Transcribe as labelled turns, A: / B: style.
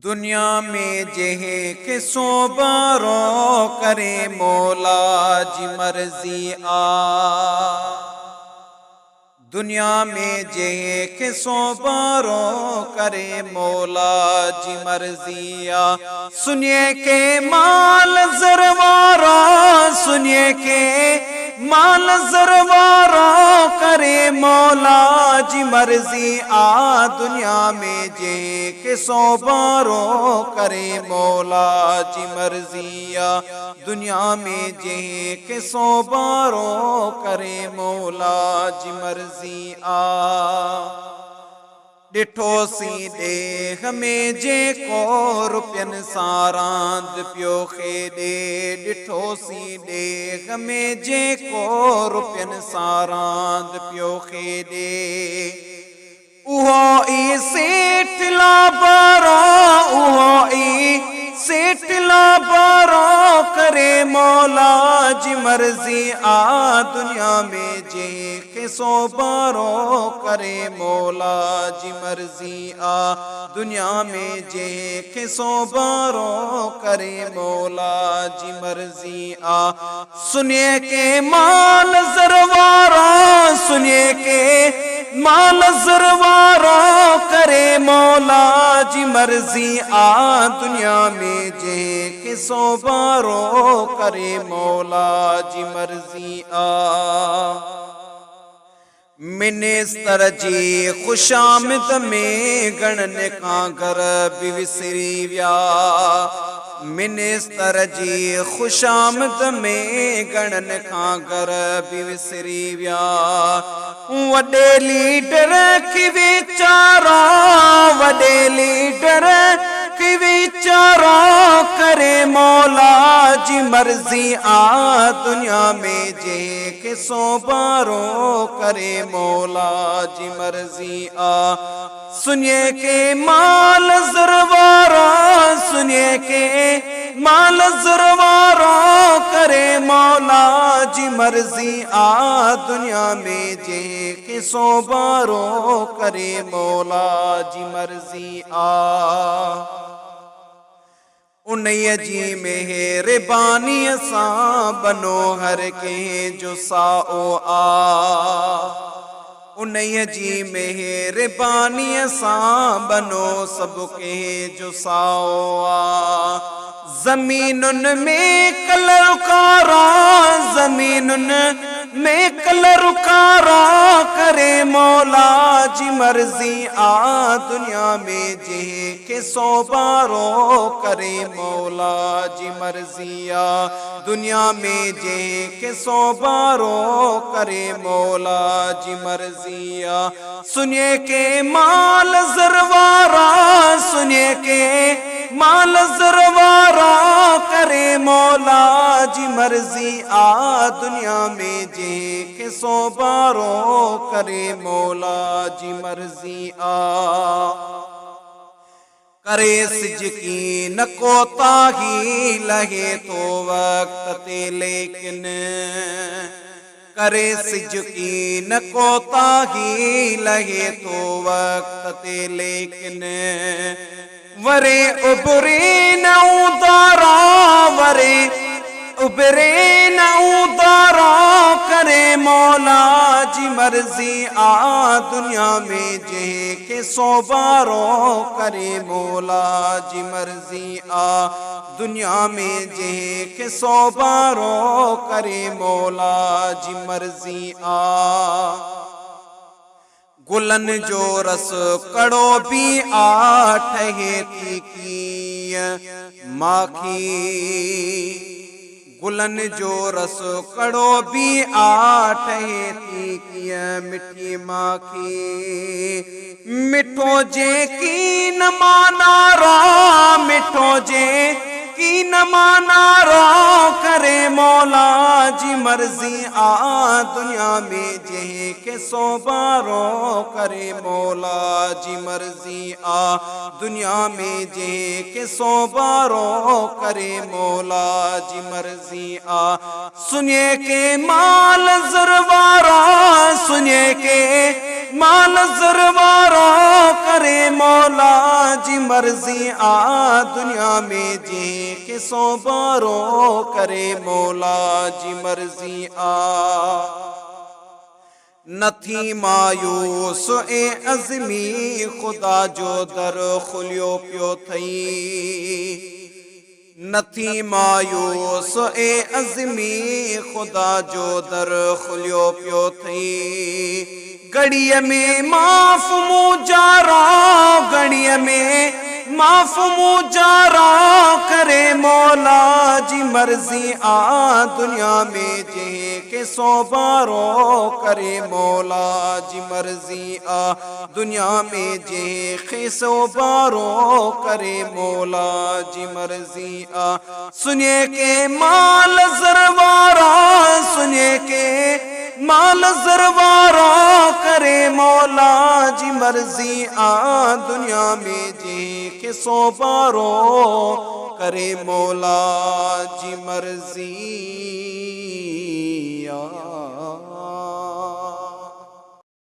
A: दुनिया में जेहे के सोबारो करे मौला जी मर्जी आ। दुनिया में जेहे के सोबारो करे मौला जी मर्जी आ। सुनिए के माल जरवारो, सुनिए के माल जरवारो करे मौला जी मर्जी आ। दुनिया में जे के सोबारो करे मौला जी मर्जी आ। दुनिया में जे के सोबारो करे मौला जी मर्जी आ। डिठो सी देह में जे को रुपयन सारांद पियो खेदे। डिठो सी देह में जे को रुपयन सारांद पियो खेदे। उहो ई सेठ लाबारो, उहो ई सेठ लाबारो करे मौला जी मर्जी आ। दुनिया में जे के सोबारो करे मौला जी मर्जी आ। दुनिया में जे के सोबारो करे मौला जी मर्जी आ। सुनिए के माल जरवारो, सुनिए के माल जरवारो करे मौला जी मर्जी आ। दुनिया में जे के सोबारो करे मौला जी मर्जी आ। मिनिस्तर जी खुशामद में गणन का घर भी विसरी व्या। मिनिस्तर जी खुशामद में गणन का घर भी विसरी व्या। वडे लीडर की विचारो, वडे लीडर की विचारो करे मौला जी मर्जी आ। दुनिया में जे के सोबारो करे मौला जी मर्जी आ। सुनिए के माल जरवारो, सुनिए के माल जरवारो करे मौला जी मर्जी आ। दुनिया में जे के सोबारो करे मौला जी मर्जी आ। उन्हीं जी मेहरबानी सां बनो हर के जो साओ आ। उन्हीं जी मेहरबानी सां बनो सब के जो साओ आ। जमीनुन में कलर उकारो, जमीनुन में कलर उकारो करे मौला जी मर्जी आ। दुनिया में जे के सोबारो करे मौला जी मर्जी आ। दुनिया में जे के सोबारो करे मौला जी मर्जी आ। सुनिए के माल जरवारा, सुनिए के माल जरवारा करे मौला जी मर्जी आ। दुनिया में जे के सोबारो करे मौला जी मर्जी आ। करे सिज की न कोताही लहे तो वक्त ते लेकिन। करे सिज की न कोताही लहे तो वक्त ते लेकिन। वरे उबरे न उदारा, वरे उबरे न उदारा करे मौला जी मर्जी आ। दुनिया में जे के सोबारो करे मौला जी मर्जी आ। दुनिया में जे के सोबारो करे मौला जी मर्जी आ। गुलन जो रस कड़ो भी आठ है की माखी। गुलन जो रस कड़ो भी आठ है की मिठी माखी। मिठो जे की न माना रो, मिठो जे की न माना रो करे मौला जी मर्जी आ। दुनिया में जे के सोबारो करे मौला जी मर्जी आ। दुनिया में जे के सोबारो करे मौला जी मर्जी आ। सुनिए के माल जरवारो, सुनिए के माल ज़रवारो करे मौला जी मर्जी आ दुनिया में जी के सोबारो करे मौला जी मर्जी आ। नथी मायूस ए अज़मी खुदा जो दर खुलियो पियो थई। नथी मायूस ए अज़मी खुदा जो दर खुलियो पियो थई। घड़ीअ में माफ़ मुजारा, घड़ीअ में माफ़ मुजारा करे मौला जी मर्जी आ दुनिया में जे के सोबारो करे मौला जी मर्जी आ दुनिया में जे के सोबारो करे मौला जी मर्जी आ। सुनिए के माल ज़रवारा, सुनिए के माल ज़रवारा करे मौला जी मर्जी आ दुनिया में जी के सोबारो करे मौला जी मर्जी आ।